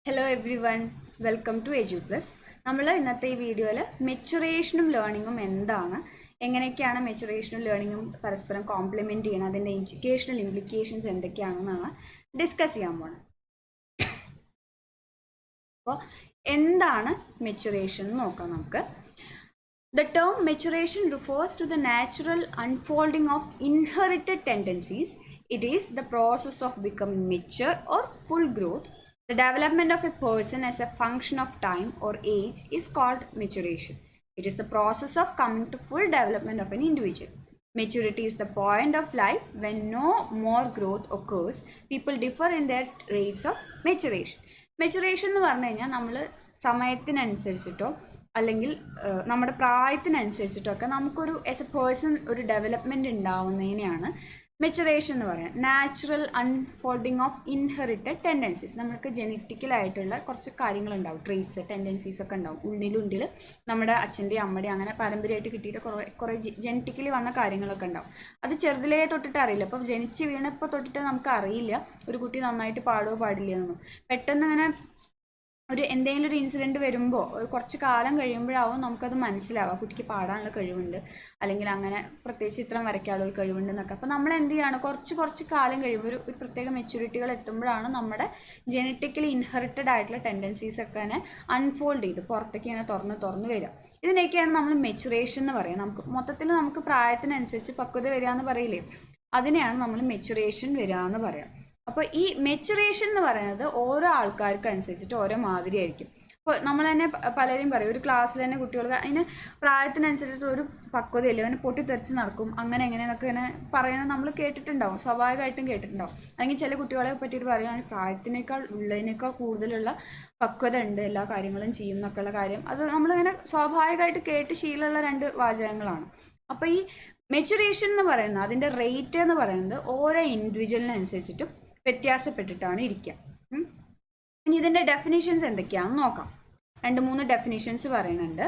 Hello everyone, welcome to EduPlus. നമ്മൾ ഇന്നത്തെ ഈ വീഡിയോയിൽ മെച്ചുറേഷനും ലേണിങ്ങും എന്താണ്, എങ്ങനെയൊക്കെയാണ് മെച്ചുറേഷനും ലേണിങ്ങും പരസ്പരം കോംപ്ലിമെൻറ്റ് ചെയ്യണം, അതിൻ്റെ എഡ്യൂക്കേഷണൽ ഇംപ്ലിക്കേഷൻസ് എന്തൊക്കെയാണെന്നാണ് ഡിസ്കസ് ചെയ്യാൻ പോകുന്നത്. അപ്പോൾ എന്താണ് മെച്ചുറേഷൻ എന്ന് നോക്കാം നമുക്ക്. The term maturation refers to the natural unfolding of inherited tendencies. It is the process of becoming mature or full growth. The development of a person as a function of time or age is called maturation. It is the process of coming to full development of an individual. Maturity is the point of life when no more growth occurs. People differ in their rates of maturation. Maturation എന്ന് പറഞ്ഞു കഴിഞ്ഞാൽ നമ്മൾ സമയത്തിനനുസരിച്ചിട്ടോ അല്ലെങ്കിൽ നമ്മുടെ പ്രായത്തിനനുസരിച്ചിട്ടോ ഒക്കെ നമുക്കൊരു as A person ഒരു development ഉണ്ടാവുന്നതിനെയാണ് maturation എന്ന് പറയാം. Natural unfolding of inherited tendencies. നമുക്ക് ജനറ്റിക്കലായിട്ടുള്ള കുറച്ച് കാര്യങ്ങളുണ്ടാവും, ട്രേറ്റ്സ്, ടെൻഡൻസീസ് ഒക്കെ ഉണ്ടാവും ഉള്ളിൽ നമ്മുടെ അച്ഛൻ്റെയും അമ്മയുടെയും അങ്ങനെ പാരമ്പര്യമായിട്ട് കിട്ടിയിട്ട് കുറേ ജനറ്റിക്കലി വന്ന കാര്യങ്ങളൊക്കെ ഉണ്ടാവും. അത് ചെറുതിലേ തൊട്ടിട്ട് അറിയില്ല. അപ്പോൾ ജനിച്ച് വീണപ്പോൾ തൊട്ടിട്ട് നമുക്ക് അറിയില്ല ഒരു കുട്ടി നന്നായിട്ട് പാടുമോ പാടില്ല എന്നൊന്നും. പെട്ടെന്ന് അങ്ങനെ എന്തെങ്കിലും ഒരു ഇൻസിഡൻറ്റ് വരുമ്പോൾ കുറച്ച് കാലം കഴിയുമ്പോഴാവും നമുക്കത് മനസ്സിലാവുക, കുട്ടിക്ക് പാടാനുള്ള കഴിവുണ്ട്, അല്ലെങ്കിൽ അങ്ങനെ പ്രത്യേകിച്ച് ചിത്രം വരയ്ക്കാനുള്ള ഒരു കഴിവുണ്ട് എന്നൊക്കെ. അപ്പോൾ നമ്മൾ എന്ത് ചെയ്യാണ്, കുറച്ച് കാലം കഴിയുമ്പോൾ ഒരു പ്രത്യേക മെച്യൂരിറ്റികൾ എത്തുമ്പോഴാണ് നമ്മുടെ ജനറ്റിക്കലി ഇൻഹെറിറ്റഡ് ആയിട്ടുള്ള ടെൻഡൻസീസ് ഒക്കെ തന്നെ അൺഫോൾഡ് ചെയ്ത് പുറത്തേക്ക് ഇങ്ങനെ തുറന്ന് വരിക. ഇതിനൊക്കെയാണ് നമ്മൾ മെച്ചുറേഷൻ എന്ന് പറയുക. മൊത്തത്തിൽ നമുക്ക് പ്രായത്തിനനുസരിച്ച് പക്വത വരിക എന്ന് പറയില്ലേ, അതിനെയാണ് നമ്മൾ മെച്ചുറേഷൻ വരിക എന്ന് പറയാം. അപ്പോൾ ഈ മെച്ചുറേഷൻ എന്ന് പറയുന്നത് ഓരോ ആൾക്കാർക്ക് അനുസരിച്ചിട്ട് ഓരോ മാതിരി ആയിരിക്കും. ഇപ്പോൾ നമ്മൾ തന്നെ പലരും പറയും, ഒരു ക്ലാസ്സിൽ തന്നെ കുട്ടികൾക്ക് അതിന് പ്രായത്തിനനുസരിച്ചിട്ട് ഒരു പക്വതയില്ല, അവന് പൊട്ടിത്തെറിച്ച് നടക്കും, അങ്ങനെ എങ്ങനെയെന്നൊക്കെ ഇങ്ങനെ പറയുന്നത് നമ്മൾ കേട്ടിട്ടുണ്ടാവും, സ്വാഭാവികമായിട്ടും കേട്ടിട്ടുണ്ടാവും. അല്ലെങ്കിൽ ചില കുട്ടികളെ പറ്റിയിട്ട് പറയാൻ പ്രായത്തിനേക്കാൾ ഉള്ളതിനേക്കാൾ കൂടുതലുള്ള പക്വത ഉണ്ട്, എല്ലാ കാര്യങ്ങളും ചെയ്യും എന്നൊക്കെയുള്ള കാര്യം അത് നമ്മളിങ്ങനെ സ്വാഭാവികമായിട്ട് കേട്ട് ശീലമുള്ള രണ്ട് വാചകങ്ങളാണ്. അപ്പോൾ ഈ മെച്ചുറേഷൻ എന്ന് പറയുന്നത് അതിൻ്റെ റേറ്റ് എന്ന് പറയുന്നത് ഓരോ ഇൻഡിവിജ്വലിനനുസരിച്ചിട്ടും വ്യത്യാസപ്പെട്ടിട്ടാണ് ഇരിക്കുക. ഇനി ഇതിൻ്റെ ഡെഫിനിഷൻസ് എന്തൊക്കെയാണെന്ന് നോക്കാം. 2-3 ഡെഫിനിഷൻസ് പറയുന്നുണ്ട്.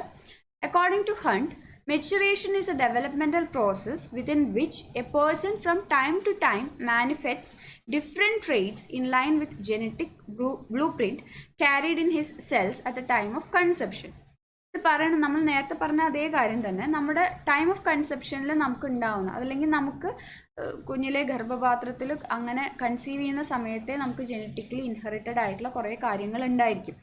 According to Hunt, maturation is a developmental process within which a person from time to time manifests different traits in line with genetic blueprint carried in his cells at the time of conception. പറയണം, നമ്മൾ നേരത്തെ പറഞ്ഞ അതേ കാര്യം തന്നെ നമ്മുടെ time of കൺസെപ്ഷനിൽ നമുക്ക് ഉണ്ടാവുന്ന, അതല്ലെങ്കിൽ നമുക്ക് കുഞ്ഞിലെ ഗർഭപാത്രത്തിൽ അങ്ങനെ കൺസീവ് ചെയ്യുന്ന സമയത്തെ നമുക്ക് ജനറ്റിക്കലി ഇൻഹെറിറ്റഡ് ആയിട്ടുള്ള കുറേ കാര്യങ്ങൾ ഉണ്ടായിരിക്കും,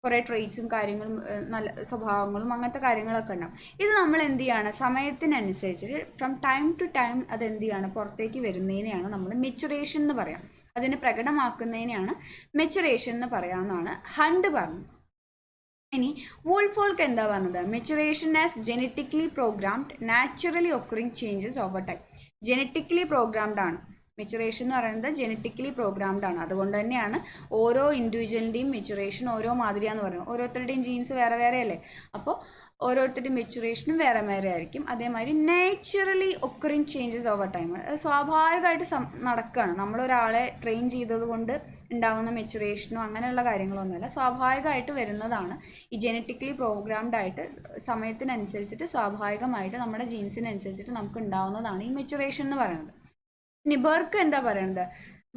കുറേ ട്രെയ്റ്റ്സും കാര്യങ്ങളും നല്ല സ്വഭാവങ്ങളും അങ്ങനത്തെ കാര്യങ്ങളൊക്കെ ഉണ്ടാവും. ഇത് നമ്മൾ എന്ത് ചെയ്യാണ്, സമയത്തിനനുസരിച്ച് ഫ്രം ടൈം ടു ടൈം അത് എന്ത് ചെയ്യാണ്, പുറത്തേക്ക് വരുന്നതിനെയാണ് നമ്മൾ മെച്ചുറേഷൻ എന്ന് പറയാം. അതിനെ പ്രകടമാക്കുന്നതിനെയാണ് മെച്ചുറേഷൻ എന്ന് പറയാമെന്നാണ് ഹണ്ട് പറഞ്ഞത്. ഇനി വൂൾഫോൾക്ക് എന്താ പറഞ്ഞത്, maturation as genetically programmed naturally occurring changes over time. Genetically programmed ആണ് മെച്ചുറേഷൻ എന്ന് പറയുന്നത്, ജനറ്റിക്കലി പ്രോഗ്രാംഡ് ആണ്. അതുകൊണ്ട് തന്നെയാണ് ഓരോ ഇൻഡിവിജ്വലിൻ്റെയും മെച്ചുറേഷൻ ഓരോ മാതിരിയാന്ന് പറയുന്നത്. ഓരോരുത്തരുടെയും ജീൻസ് വേറെ വേറെ അല്ലേ, അപ്പോൾ ഓരോരുത്തരുടെയും മെച്ചുറേഷനും വേറെ വേറെ ആയിരിക്കും. അതേമാതിരി naturally occurring changes over time, സ്വാഭാവികമായിട്ട് നടക്കുകയാണ്. നമ്മളൊരാളെ ട്രെയിൻ ചെയ്തത് കൊണ്ട് ഉണ്ടാകുന്ന മെച്ചുറേഷനോ അങ്ങനെയുള്ള കാര്യങ്ങളൊന്നുമല്ല, സ്വാഭാവികമായിട്ട് വരുന്നതാണ്. ഈ ജനറ്റിക്കലി പ്രോഗ്രാംഡ് ആയിട്ട് സമയത്തിനനുസരിച്ചിട്ട് സ്വാഭാവികമായിട്ട് നമ്മുടെ ജീൻസിനനുസരിച്ചിട്ട് നമുക്ക് ഉണ്ടാകുന്നതാണ് ഈ മെച്ചുറേഷൻ എന്ന് പറയുന്നത്. ഇനി ബർക്ക് എന്താ പറയുന്നത്,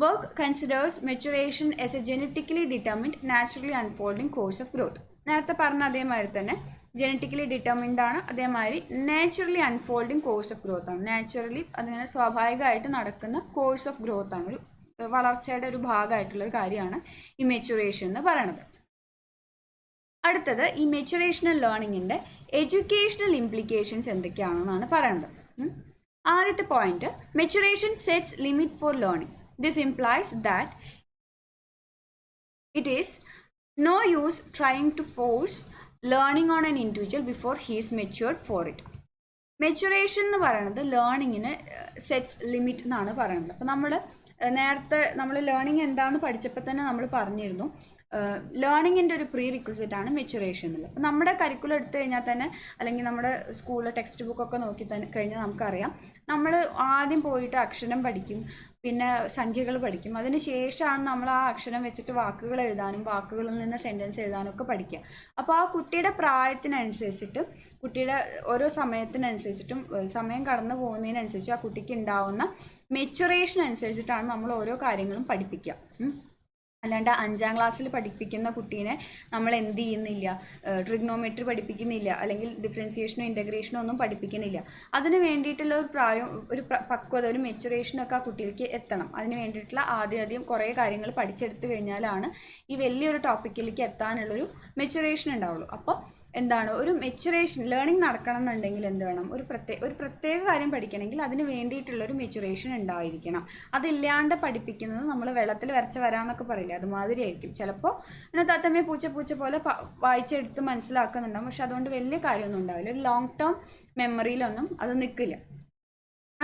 Burk considers maturation as A genetically determined naturally unfolding course of growth. നേരത്തെ പറഞ്ഞ അതേമാതിരി തന്നെ ജനറ്റിക്കലി ഡിറ്റർമിൻഡ് ആണ്, അതേമാതിരി naturally unfolding course of growth ആണ്. നാച്ചുറലി അതിങ്ങനെ സ്വാഭാവികമായിട്ട് നടക്കുന്ന കോഴ്സ് ഓഫ് ഗ്രോത്ത് ആണ്, ഒരു വളർച്ചയുടെ ഒരു ഭാഗമായിട്ടുള്ള ഒരു കാര്യമാണ് ഈ മെച്ചുറേഷൻ എന്ന് പറയുന്നത്. അടുത്തത് ഈ മെച്ചുറേഷണൽ ലേണിങ്ങിൻ്റെ എഡ്യൂക്കേഷണൽ ഇംപ്ലിക്കേഷൻസ് എന്തൊക്കെയാണെന്നാണ് പറയുന്നത്. ആദ്യത്തെ point, maturation sets limit for learning. This implies that it is no use trying to force learning on an individual before he is matured for it. Maturation എന്ന് പറയുന്നത് ലേണിങ്ങിന് സെറ്റ്സ് ലിമിറ്റ് എന്നാണ് പറയുന്നത്. അപ്പോൾ നേരത്തെ നമ്മൾ ലേണിംഗ് എന്താണെന്ന് പഠിച്ചപ്പോൾ തന്നെ നമ്മൾ പറഞ്ഞിരുന്നു, ലേണിങ്ങിൻ്റെ ഒരു പ്രീ റിക്വസിറ്റ് ആണ് മെച്ചുറേഷൻ എന്നുള്ളത്. അപ്പോൾ നമ്മുടെ കരിക്കുലം എടുത്തു കഴിഞ്ഞാൽ തന്നെ, അല്ലെങ്കിൽ നമ്മുടെ സ്കൂളിലെ ടെക്സ്റ്റ് ബുക്കൊക്കെ നോക്കി തന്നെ കഴിഞ്ഞാൽ നമുക്കറിയാം, നമ്മൾ ആദ്യം പോയിട്ട് അക്ഷരം പഠിക്കും, പിന്നെ സംഖ്യകൾ പഠിക്കും, അതിന് ശേഷമാണ് നമ്മൾ ആ അക്ഷരം വെച്ചിട്ട് വാക്കുകൾ എഴുതാനും വാക്കുകളിൽ നിന്ന് സെൻറ്റൻസ് എഴുതാനും ഒക്കെ പഠിക്കുക. അപ്പോൾ ആ കുട്ടിയുടെ പ്രായത്തിനനുസരിച്ചിട്ട്, കുട്ടിയുടെ ഓരോ സമയത്തിനനുസരിച്ചിട്ടും സമയം കടന്നു പോകുന്നതിനനുസരിച്ചും ആ കുട്ടിക്ക് ഉണ്ടാവുന്ന മെച്ചുറേഷൻ അനുസരിച്ചിട്ടാണ് നമ്മൾ ഓരോ കാര്യങ്ങളും പഠിപ്പിക്കുക. അല്ലാണ്ട് 5ാം ക്ലാസ്സിൽ പഠിപ്പിക്കുന്ന കുട്ടീനെ നമ്മൾ എന്ത് ചെയ്യുന്നില്ല, ട്രിഗ്നോമെട്രി പഠിപ്പിക്കുന്നില്ല, അല്ലെങ്കിൽ ഡിഫറൻസിയേഷനോ ഇൻ്റഗ്രേഷനോ ഒന്നും പഠിപ്പിക്കുന്നില്ല. അതിന് വേണ്ടിയിട്ടുള്ള ഒരു പ്രായം, ഒരു പക്വത, ഒരു മെച്ചുറേഷനൊക്കെ ആ കുട്ടികൾക്ക് എത്തണം. അതിന് വേണ്ടിയിട്ടുള്ള ആദ്യം കുറേ കാര്യങ്ങൾ പഠിച്ചെടുത്ത് കഴിഞ്ഞാലാണ് ഈ വലിയൊരു ടോപ്പിക്കിലേക്ക് എത്താനുള്ളൊരു മെച്ചുറേഷൻ ഉണ്ടാവുള്ളൂ. അപ്പോൾ എന്താണ്, ഒരു മെച്ചുറേഷൻ ലേണിംഗ് നടക്കണം എന്നുണ്ടെങ്കിൽ എന്ത് വേണം, ഒരു പ്രത്യേക കാര്യം പഠിക്കണമെങ്കിൽ അതിന് വേണ്ടിയിട്ടുള്ളൊരു മെച്ചുറേഷൻ ഉണ്ടായിരിക്കണം. അതില്ലാണ്ട് പഠിപ്പിക്കുന്നത് നമ്മൾ വെള്ളത്തിൽ വരച്ച വരാന്നൊക്കെ പറയില്ല, അതുമാതിരി ആയിരിക്കും. ചിലപ്പോൾ പിന്നെ തത്തമ്മയെ പൂച്ച പോലെ വായിച്ചെടുത്ത് മനസ്സിലാക്കുന്നുണ്ടാവും, പക്ഷെ അതുകൊണ്ട് വലിയ കാര്യമൊന്നും ഉണ്ടാവില്ല. ഒരു ലോങ് ടേം മെമ്മറിയിലൊന്നും അത് നിൽക്കില്ല.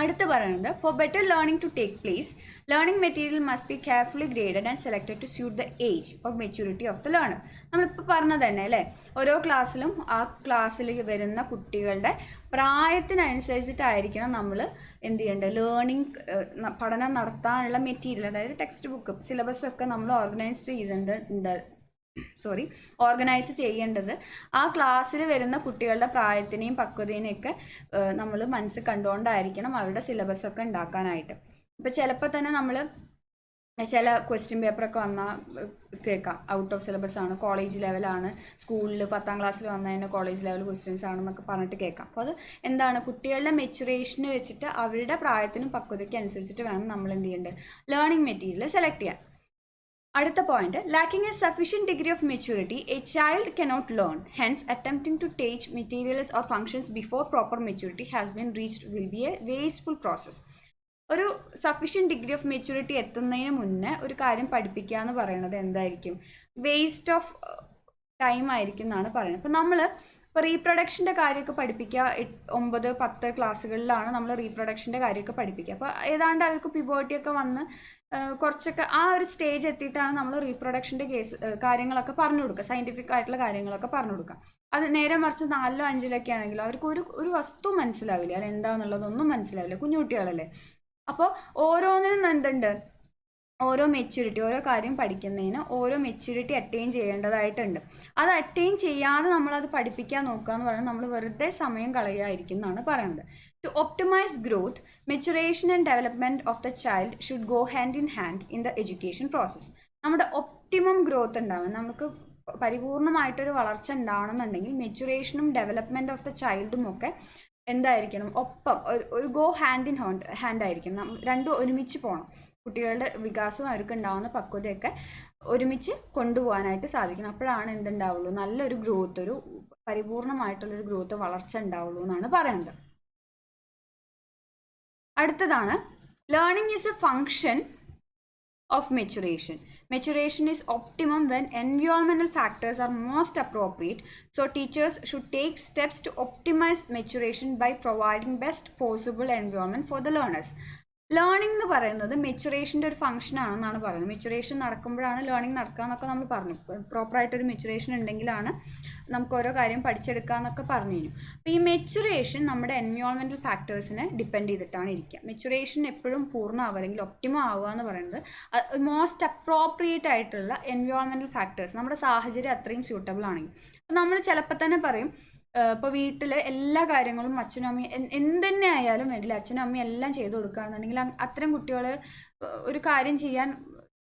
അടുത്ത് പറയുന്നത്, for better learning to take place, learning material must be carefully graded and selected to suit the age of maturity of the learner. നമ്മളിപ്പോൾ പറഞ്ഞത് തന്നെ അല്ലേ, ഓരോ ക്ലാസ്സിലും ആ ക്ലാസ്സിൽ വരുന്ന കുട്ടികളുടെ പ്രായത്തിനനുസരിച്ചിട്ടായിരിക്കണം നമ്മൾ എന്ത് ചെയ്യേണ്ടത്, പഠനം നടത്താനുള്ള മെറ്റീരിയൽ, അതായത് ടെക്സ്റ്റ് ബുക്ക്, സിലബസൊക്കെ നമ്മൾ ഓർഗനൈസ് ചെയ്യേണ്ടത് ആ ക്ലാസ്സിൽ വരുന്ന കുട്ടികളുടെ പ്രായത്തിനെയും പക്വതേനെയൊക്കെ നമ്മൾ മനസ്സിൽ കണ്ടുകൊണ്ടായിരിക്കണം അവരുടെ സിലബസൊക്കെ ഉണ്ടാക്കാനായിട്ട്. ഇപ്പോൾ ചിലപ്പോൾ തന്നെ നമ്മൾ ചില ക്വസ്റ്റ്യൻ പേപ്പറൊക്കെ വന്നാൽ കേൾക്കാം, ഔട്ട് ഓഫ് സിലബസ് ആണ്, കോളേജ് ലെവലാണ്, സ്കൂളിൽ 10ാം ക്ലാസ്സിൽ വന്നതിന് കോളേജ് ലെവൽ ക്വസ്റ്റ്യൻസ് ആണെന്നൊക്കെ പറഞ്ഞിട്ട് കേൾക്കാം. അപ്പോൾ അത് എന്താണ്, കുട്ടികളുടെ മെച്ചുറേഷന് വെച്ചിട്ട് അവരുടെ പ്രായത്തിനും പക്വതയ്ക്കും അനുസരിച്ചിട്ട് വേണം നമ്മൾ എന്ത് ചെയ്യേണ്ടത്, ലേണിംഗ് മെറ്റീരിയൽ സെലക്ട് ചെയ്യാൻ. അടുത്ത point, lacking a sufficient degree of maturity a child cannot learn. Hence attempting to teach materials or functions before proper maturity has been reached will be a wasteful process. ഒരു sufficient degree of maturity എത്തുന്നതിന് മുന്നേ ഒരു കാര്യം പഠിപ്പിക്കുക എന്ന് പറയുന്നത് എന്തായിരിക്കും, waste of time ആയിരിക്കും എന്നാണ് പറയുന്നത്. അപ്പോൾ നമ്മൾ ഇപ്പോൾ റീപ്രൊഡക്ഷൻ്റെ കാര്യമൊക്കെ പഠിപ്പിക്കുക 9, 10 ക്ലാസ്സുകളിലാണ് നമ്മൾ റീപ്രൊഡക്ഷൻ്റെ കാര്യമൊക്കെ പഠിപ്പിക്കുക. അപ്പോൾ ഏതാണ്ട് അവർക്ക് പ്യൂബർട്ടിയൊക്കെ വന്ന് കുറച്ചൊക്കെ ആ ഒരു സ്റ്റേജ് എത്തിയിട്ടാണ് നമ്മൾ റീപ്രൊഡക്ഷൻ്റെ കാര്യങ്ങളൊക്കെ പറഞ്ഞു കൊടുക്കുക, സയൻറ്റിഫിക് ആയിട്ടുള്ള കാര്യങ്ങളൊക്കെ പറഞ്ഞു കൊടുക്കുക. അത് നേരെ മറിച്ച് 4ലോ 5ലൊക്കെ ആണെങ്കിലും അവർക്ക് ഒരു വസ്തു മനസ്സിലാവില്ല, അത് എന്താണെന്നുള്ളതൊന്നും മനസ്സിലാവില്ല, കുഞ്ഞുകുട്ടികളല്ലേ. അപ്പോൾ ഓരോന്നിനും എന്തുണ്ട്, ഓരോ മെച്യൂരിറ്റി, ഓരോ കാര്യം പഠിക്കുന്നതിന് ഓരോ മെച്യൂരിറ്റി അറ്റൈൻ ചെയ്യേണ്ടതായിട്ടുണ്ട്. അത് അറ്റൈൻ ചെയ്യാതെ നമ്മളത് പഠിപ്പിക്കാൻ നോക്കുക എന്ന് പറയുന്നത് നമ്മൾ വെറുതെ സമയം കളയുകയായിരിക്കും എന്നാണ് പറയുന്നത്. To optimise growth, maturation and development of the child should go hand in hand in the education process. നമ്മുടെ ഒപ്റ്റിമം ഗ്രോത്ത് ഉണ്ടാവും, നമുക്ക് പരിപൂർണമായിട്ടൊരു വളർച്ച ഉണ്ടാവണമെന്നുണ്ടെങ്കിൽ മെച്യൂറേഷനും ഡെവലപ്മെൻറ്റ് ഓഫ് ദ ചൈൽഡും ഒക്കെ എന്തായിരിക്കണം, ഒപ്പം ഒരു ഗോ ഹാൻഡ് ഇൻ ഹാൻഡ് ആയിരിക്കണം, രണ്ടും ഒരുമിച്ച് പോകണം. കുട്ടികളുടെ വികാസവും അവർക്ക് ഉണ്ടാകുന്ന പക്വതയൊക്കെ ഒരുമിച്ച് കൊണ്ടുപോകാനായിട്ട് സാധിക്കണം. അപ്പോഴാണ് എന്തുണ്ടാവുള്ളൂ, നല്ലൊരു ഗ്രോത്ത്, ഒരു പരിപൂർണമായിട്ടുള്ളൊരു ഗ്രോത്ത്, വളർച്ച ഉണ്ടാവുള്ളൂ എന്നാണ് പറയുന്നത്. അടുത്തതാണ്, learning is A function of maturation. Maturation is optimum when environmental factors are most appropriate. So teachers should take steps to optimize maturation by providing best possible environment for the learners. Learning എന്ന് പറയുന്നത് മെച്ചുറേഷൻ്റെ ഒരു function ആണെന്നാണ് പറയുന്നത്. Maturation നടക്കുമ്പോഴാണ് learning നടക്കുക എന്നൊക്കെ നമ്മൾ പറഞ്ഞു. പ്രോപ്പറായിട്ടൊരു maturation ഉണ്ടെങ്കിലാണ് നമുക്ക് ഓരോ കാര്യം പഠിച്ചെടുക്കുക എന്നൊക്കെ പറഞ്ഞു കഴിഞ്ഞു. അപ്പോൾ ഈ മെച്ചുറേഷൻ നമ്മുടെ എൻവയോൺമെൻറ്റൽ ഫാക്ടേഴ്സിനെ ഡിപ്പെൻഡ് ചെയ്തിട്ടാണ് ഇരിക്കുക. മെച്ചുറേഷൻ എപ്പോഴും പൂർണ്ണമാവുക അല്ലെങ്കിൽ ഒപ്റ്റിമം ആവുക എന്ന് പറയുന്നത് മോസ്റ്റ് അപ്രോപ്രിയേറ്റ് ആയിട്ടുള്ള എൻവയോൺമെൻറ്റൽ ഫാക്ടേഴ്സ്, നമ്മുടെ സാഹചര്യം അത്രയും സ്യൂട്ടബിൾ ആണെങ്കിൽ. അപ്പോൾ നമ്മൾ ചിലപ്പോൾ തന്നെ പറയും, ഇപ്പോൾ വീട്ടിൽ എല്ലാ കാര്യങ്ങളും അച്ഛനും അമ്മയും എന്തെന്നെ ആയാലും വേണ്ടില്ല അച്ഛനും അമ്മയും എല്ലാം ചെയ്തു കൊടുക്കുകയാണെന്നുണ്ടെങ്കിൽ അത്തരം കുട്ടികൾ ഒരു കാര്യം ചെയ്യാൻ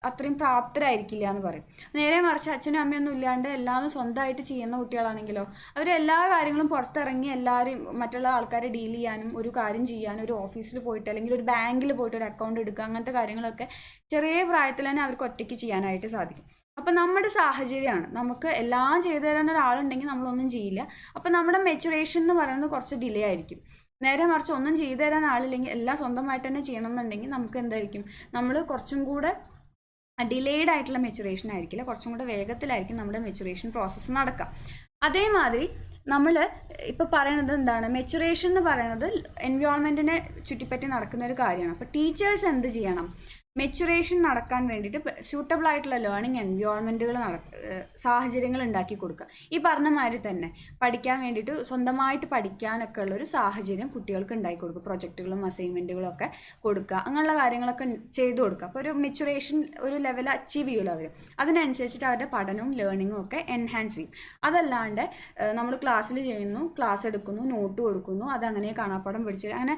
അത്രയും പ്രാപ്തരായിരിക്കില്ല എന്ന് പറയും. നേരെ മറിച്ച് അച്ഛനും അമ്മയൊന്നും ഇല്ലാണ്ട് എല്ലാവരും സ്വന്തമായിട്ട് ചെയ്യുന്ന കുട്ടികളാണെങ്കിലോ അവർ എല്ലാ കാര്യങ്ങളും പുറത്തിറങ്ങി എല്ലാവരും മറ്റുള്ള ആൾക്കാരെ ഡീൽ ചെയ്യാനും ഒരു കാര്യം ചെയ്യാനും ഒരു ഓഫീസിൽ പോയിട്ട് അല്ലെങ്കിൽ ഒരു ബാങ്കിൽ പോയിട്ട് ഒരു അക്കൗണ്ട് എടുക്കുക, അങ്ങനത്തെ കാര്യങ്ങളൊക്കെ ചെറിയ പ്രായത്തിൽ തന്നെ അവർക്ക് ഒറ്റയ്ക്ക് ചെയ്യാനായിട്ട് സാധിക്കും. അപ്പം നമ്മുടെ സാഹചര്യമാണ്, നമുക്ക് എല്ലാം ചെയ്തു തരാൻ ഒരാളുണ്ടെങ്കിൽ നമ്മളൊന്നും ചെയ്യില്ല. അപ്പം നമ്മുടെ മെച്ചുറേഷൻ എന്ന് പറയുന്നത് കുറച്ച് ഡിലേ ആയിരിക്കും. നേരെ മറിച്ച് ഒന്നും ചെയ്തു തരാൻ ആളില്ലെങ്കിൽ എല്ലാം സ്വന്തമായിട്ട് തന്നെ ചെയ്യണം എന്നുണ്ടെങ്കിൽ നമുക്ക് എന്തായിരിക്കും, നമ്മൾ കുറച്ചും കൂടെ ഡിലേഡ് ആയിട്ടുള്ള മെച്ചുറേഷൻ ആയിരിക്കില്ല, കുറച്ചും കൂടെ വേഗത്തിലായിരിക്കും നമ്മുടെ മെച്ചുറേഷൻ പ്രോസസ്സ് നടക്കുക. അതേമാതിരി നമ്മൾ ഇപ്പോൾ പറയുന്നത് എന്താണ്, മെച്ചുറേഷൻ എന്ന് പറയുന്നത് എൻവയോൺമെൻറ്റിനെ ചുറ്റിപ്പറ്റി നടക്കുന്ന ഒരു കാര്യമാണ്. അപ്പോൾ ടീച്ചേഴ്സ് എന്ത് ചെയ്യണം, മെച്ചുറേഷൻ നടക്കാൻ വേണ്ടിയിട്ട് സ്യൂട്ടബിൾ ആയിട്ടുള്ള ലേണിംഗ് എൻവയോൺമെൻറ്റുകൾ സാഹചര്യങ്ങൾ ഉണ്ടാക്കി കൊടുക്കുക. ഈ പറഞ്ഞ മാതിരി തന്നെ പഠിക്കാൻ വേണ്ടിയിട്ട് സ്വന്തമായിട്ട് പഠിക്കാനൊക്കെ ഉള്ളൊരു സാഹചര്യം കുട്ടികൾക്ക് ഉണ്ടാക്കി കൊടുക്കുക. പ്രൊജക്റ്റുകളും അസൈൻമെൻറ്റുകളും ഒക്കെ കൊടുക്കുക, അങ്ങനെയുള്ള കാര്യങ്ങളൊക്കെ ചെയ്തു കൊടുക്കുക. അപ്പോൾ ഒരു മെച്ചുറേഷൻ ഒരു ലെവൽ അച്ചീവ് ചെയ്യുമല്ലോ അവർ, അതിനനുസരിച്ചിട്ട് അവരുടെ പഠനവും ലേണിങ്ങും ഒക്കെ എൻഹാൻസ് ചെയ്യും. അതല്ലാണ്ട് നമ്മൾ ക്ലാസ്സിൽ ചെയ്യുന്നു, ക്ലാസ് എടുക്കുന്നു, നോട്ട് കൊടുക്കുന്നു, അതങ്ങനെ കാണാപ്പാടം പഠിച്ചു, അങ്ങനെ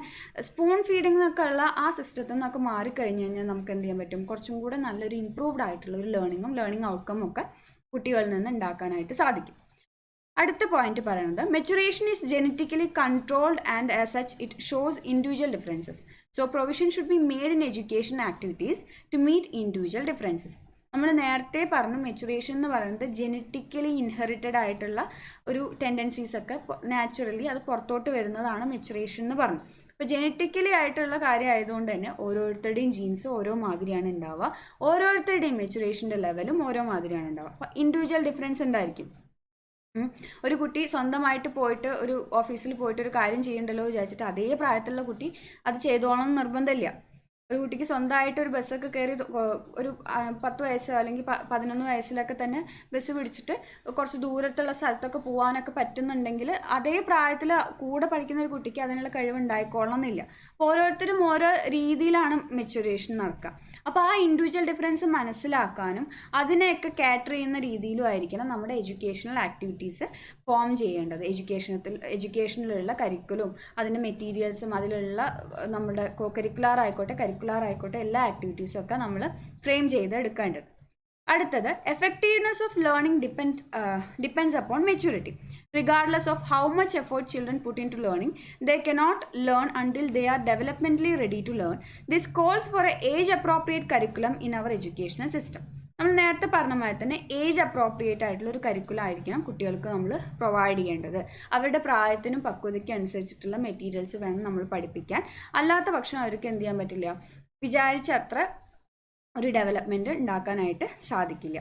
സ്പൂൺ ഫീഡിംഗ് എന്നൊക്കെ ഉള്ള ആ സിസ്റ്റത്തിൽ നിന്നൊക്കെ മാറിക്കഴിഞ്ഞ് കഴിഞ്ഞാൽ നമുക്ക് നമുക്ക് എന്ത് ചെയ്യാൻ പറ്റും, കുറച്ചും കൂടെ നല്ലൊരു ഇംപ്രൂവ്ഡ് ആയിട്ടുള്ള ഒരു ലേണിംഗ് ഔട്ട്കം ഒക്കെ കുട്ടികളിൽ നിന്ന് ഉണ്ടാക്കാനായിട്ട് സാധിക്കും. അടുത്ത പോയിന്റ് പറയുന്നത് maturation is genetically controlled and as such it shows individual differences. So provision should be made in education activities to meet individual differences. നമ്മൾ നേരത്തെ പറഞ്ഞു മെച്ചുറേഷൻ എന്ന് പറയുന്നത് ജെനറ്റിക്കലി ഇൻഹെറിറ്റഡ് ആയിട്ടുള്ള ഒരു ടെൻഡൻസീസ് ഒക്കെ നാച്ചുറലി അത് പുറത്തോട്ട് വരുന്നതാണ് മെച്ചുറേഷൻ എന്ന് പറഞ്ഞു. അപ്പോൾ ജെനറ്റിക്കലി ആയിട്ടുള്ള കാര്യം ആയതുകൊണ്ട് തന്നെ ഓരോരുത്തരുടെയും ജീൻസ് ഓരോ മാതിരിയാണ് ഉണ്ടാവുക, ഓരോരുത്തരുടെയും മെച്ചുറേഷൻ്റെ ലെവലും ഓരോ മാതിരിയാണ് ഉണ്ടാവുക. അപ്പോൾ ഇൻഡിവിജ്വൽ ഡിഫറൻസ് ഉണ്ടായിരിക്കും. ഒരു കുട്ടി സ്വന്തമായിട്ട് പോയിട്ട് ഒരു ഓഫീസിൽ പോയിട്ട് ഒരു കാര്യം ചെയ്യണ്ടല്ലോ വിചാരിച്ചിട്ട് അതേ പ്രായത്തിലുള്ള കുട്ടി അത് ചെയ്തോളണം എന്ന് നിർബന്ധമില്ല. ഒരു കുട്ടിക്ക് സ്വന്തമായിട്ട് ഒരു ബസ്സൊക്കെ കയറി ഒരു 10 വയസ്സ് അല്ലെങ്കിൽ 11 വയസ്സിലൊക്കെ തന്നെ ബസ് പിടിച്ചിട്ട് കുറച്ച് ദൂരത്തുള്ള സ്ഥലത്തൊക്കെ പോകാനൊക്കെ പറ്റുന്നുണ്ടെങ്കിൽ അതേ പ്രായത്തിൽ കൂടെ പഠിക്കുന്ന ഒരു കുട്ടിക്ക് അതിനുള്ള കഴിവ് ഉണ്ടായിക്കോളണം എന്നില്ല. അപ്പോൾ ഓരോരുത്തരും ഓരോ രീതിയിലാണ് മെച്ചുറേഷൻ നടക്കുക. അപ്പോൾ ആ ഇൻഡിവിജ്വൽ ഡിഫറൻസ് മനസ്സിലാക്കാനും അതിനെയൊക്കെ കാറ്റർ ചെയ്യുന്ന രീതിയിലും ആയിരിക്കണം നമ്മുടെ എഡ്യൂക്കേഷണൽ ആക്ടിവിറ്റീസ് ഫോം ചെയ്യേണ്ടത്. എഡ്യൂക്കേഷനിലുള്ള കരിക്കുലും അതിൻ്റെ മെറ്റീരിയൽസും അതിലുള്ള നമ്മുടെ കോ കരിക്കുലാർ ആയിക്കോട്ടെ എല്ലാ ആക്ടിവിറ്റീസും ഒക്കെ നമ്മൾ ഫ്രെയിം ചെയ്ത് എടുക്കേണ്ടത്. അടുത്തത് effectiveness of learning depends upon maturity. Regardless of how much effort children put into learning, they cannot learn until they are developmentally ready to learn. This calls for a age appropriate curriculum in our educational system. നമ്മൾ നേരത്തെ പറഞ്ഞ മാതിരി തന്നെ age appropriate ആയിട്ടുള്ള ഒരു curriculum ആയിരിക്കണം കുട്ടികൾക്ക് നമ്മൾ പ്രൊവൈഡ് ചെയ്യേണ്ടത്. അവരുടെ പ്രായത്തിനും പക്വതയ്ക്കും അനുസരിച്ചിട്ടുള്ള മെറ്റീരിയൽസ് വേണം നമ്മൾ പഠിപ്പിക്കാൻ. അല്ലാത്ത പക്ഷം അവർക്ക് എന്ത് ചെയ്യാൻ പറ്റില്ല, വിചാരിച്ച അത്ര ഒരു ഡെവലപ്മെൻറ്റ് ഉണ്ടാക്കാനായിട്ട് സാധിക്കില്ല.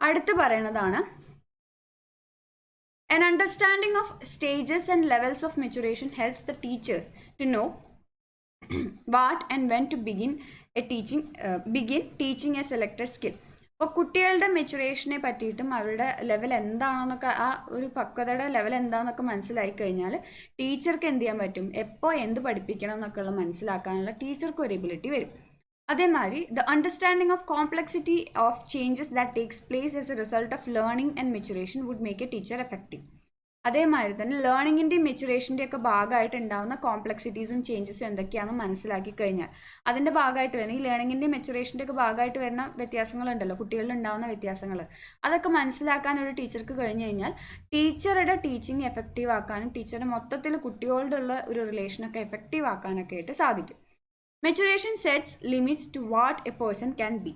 അടുത്ത് പറയുന്നതാണ് an understanding of stages and levels of maturation helps the teachers to know what and when to begin teaching a selected skill. അപ്പോൾ കുട്ടികളുടെ മെച്ചുറേഷനെ പറ്റിയിട്ടും അവരുടെ ലെവൽ എന്താണെന്നൊക്കെ ആ ഒരു പക്വതയുടെ ലെവൽ എന്താണെന്നൊക്കെ മനസ്സിലായി കഴിഞ്ഞാൽ ടീച്ചർക്ക് എന്ത് ചെയ്യാൻ പറ്റും, എപ്പോൾ എന്ത് പഠിപ്പിക്കണം എന്നൊക്കെ ഉള്ള മനസ്സിലാക്കാനുള്ള ടീച്ചർക്ക് ഒരു എബിലിറ്റി വരും. അതേമാതിരി the understanding of complexity of changes that takes place as a result of learning and maturation would make a teacher effective. അതേമാതിരി തന്നെ ലേണിങ്ങിൻ്റെയും മെച്ചുറേഷൻ്റെ ഒക്കെ ഭാഗമായിട്ട് ഉണ്ടാകുന്ന കോംപ്ലക്സിറ്റീസും ചേഞ്ചസും എന്തൊക്കെയാണെന്ന് മനസ്സിലാക്കി കഴിഞ്ഞാൽ അതിൻ്റെ ഭാഗമായിട്ട് വരുന്ന ഈ ലേണിങ്ങിൻ്റെയും മെച്ചുറേഷൻ്റെ ഒക്കെ ഭാഗമായിട്ട് വരുന്ന വ്യത്യാസങ്ങളുണ്ടല്ലോ, കുട്ടികളിൽ ഉണ്ടാകുന്ന വ്യത്യാസങ്ങൾ, അതൊക്കെ മനസ്സിലാക്കാൻ ഒരു ടീച്ചർക്ക് കഴിഞ്ഞു കഴിഞ്ഞാൽ ടീച്ചറുടെ ടീച്ചിങ് എഫക്റ്റീവ് ആക്കാനും ടീച്ചറുടെ മൊത്തത്തിൽ കുട്ടികളോടുള്ള ഒരു റിലേഷനൊക്കെ എഫക്റ്റീവ് ആക്കാനൊക്കെ ആയിട്ട് സാധിക്കും. Maturation sets limits to what a person can be.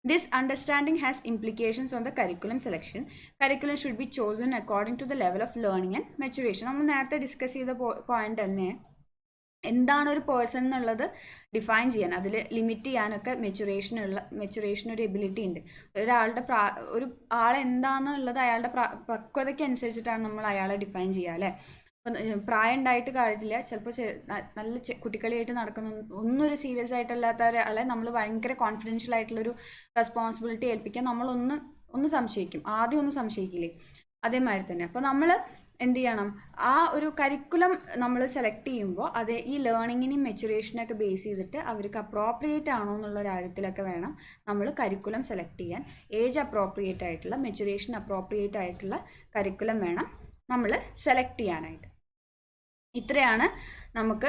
This understanding has implications on the curriculum selection. Curriculum should be chosen according to the level of learning and maturation. നമ്മൾ നേരത്തെ discuss ചെയ്ത point തന്നെ എന്താണ് ഒരു person എന്നുള്ളത് define ചെയ്യാൻ, അതിൽ limit ചെയ്യാനൊക്കെ മെച്ചുറേഷൻ ഒരു എബിലിറ്റി ഉണ്ട്. ഒരു ആളെന്താണെന്നുള്ളത് അയാളുടെ പക്വതയ്ക്ക് അനുസരിച്ചിട്ടാണ് നമ്മൾ അയാളെ ഡിഫൈൻ ചെയ്യുക അല്ലേ. പ്രായം ഉണ്ടായിട്ട് കാര്യമില്ല, ചിലപ്പോൾ നല്ല കുട്ടികളിയായിട്ട് നടക്കുന്ന ഒന്നൊരു സീരിയസ് ആയിട്ടല്ലാത്ത ഒരാളെ നമ്മൾ ഭയങ്കര കോൺഫിഡൻഷ്യൽ ആയിട്ടുള്ളൊരു റെസ്പോൺസിബിലിറ്റി ഏൽപ്പിക്കാൻ ഒന്ന് സംശയിക്കും, ആദ്യം ഒന്ന് സംശയിക്കില്ലേ, അതേമാതിരി തന്നെ. അപ്പോൾ നമ്മൾ എന്ത് ചെയ്യണം, ആ ഒരു കരിക്കുലം നമ്മൾ സെലക്ട് ചെയ്യുമ്പോൾ അത് ഈ ലേണിങ്ങിനെയും മെച്ചുറേഷനൊക്കെ ബേസ് ചെയ്തിട്ട് അവർക്ക് അപ്രോപ്രിയേറ്റ് ആണോ എന്നുള്ള കാര്യത്തിലൊക്കെ വേണം നമ്മൾ കരിക്കുലം സെലക്ട് ചെയ്യാൻ. ഏജ് അപ്രോപ്രിയേറ്റ് ആയിട്ടുള്ള മെച്ചുറേഷൻ അപ്രോപ്രിയേറ്റ് ആയിട്ടുള്ള കരിക്കുലം വേണം നമ്മൾ സെലക്ട് ചെയ്യാനായിട്ട്. ഇത്രയാണ് നമുക്ക്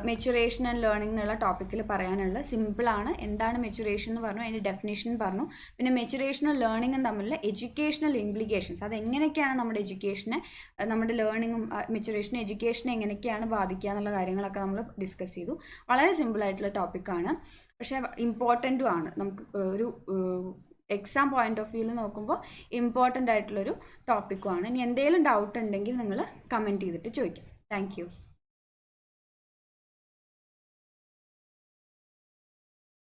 മെച്ചുറേഷൻ ആൻഡ് ലേണിംഗ് എന്നുള്ള ടോപ്പിക്കിൽ പറയാനുള്ളത്. സിമ്പിളാണ്. എന്താണ് മെച്ചുറേഷൻ എന്ന് പറഞ്ഞു, അതിൻ്റെ ഡെഫിനേഷൻ പറഞ്ഞു, പിന്നെ മെച്ചുറേഷനും ലേണിങ്ങും തമ്മിലുള്ള എഡ്യൂക്കേഷണൽ ഇംപ്ലിക്കേഷൻസ്, അതെങ്ങനെയൊക്കെയാണ് നമ്മുടെ എഡ്യൂക്കേഷനെ, നമ്മുടെ ലേണിങ്ങും മെച്ചുറേഷനും എഡ്യൂക്കേഷനെ എങ്ങനെയൊക്കെയാണ് ബാധിക്കുക എന്നുള്ള കാര്യങ്ങളൊക്കെ നമ്മൾ ഡിസ്കസ് ചെയ്തു. വളരെ സിമ്പിളായിട്ടുള്ള ടോപ്പിക്കാണ്, പക്ഷേ ഇമ്പോർട്ടൻറ്റും ആണ്. നമുക്ക് ഒരു എക്സാം പോയിന്റ് ഓഫ് വ്യൂവിൽ നോക്കുമ്പോൾ ഇമ്പോർട്ടൻ്റ് ആയിട്ടുള്ളൊരു ടോപ്പിക്കുമാണ്. ഇനി എന്തെങ്കിലും ഡൗട്ട് ഉണ്ടെങ്കിൽ നിങ്ങൾ കമൻറ്റ് ചെയ്തിട്ട് ചോദിക്കാം. Thank you.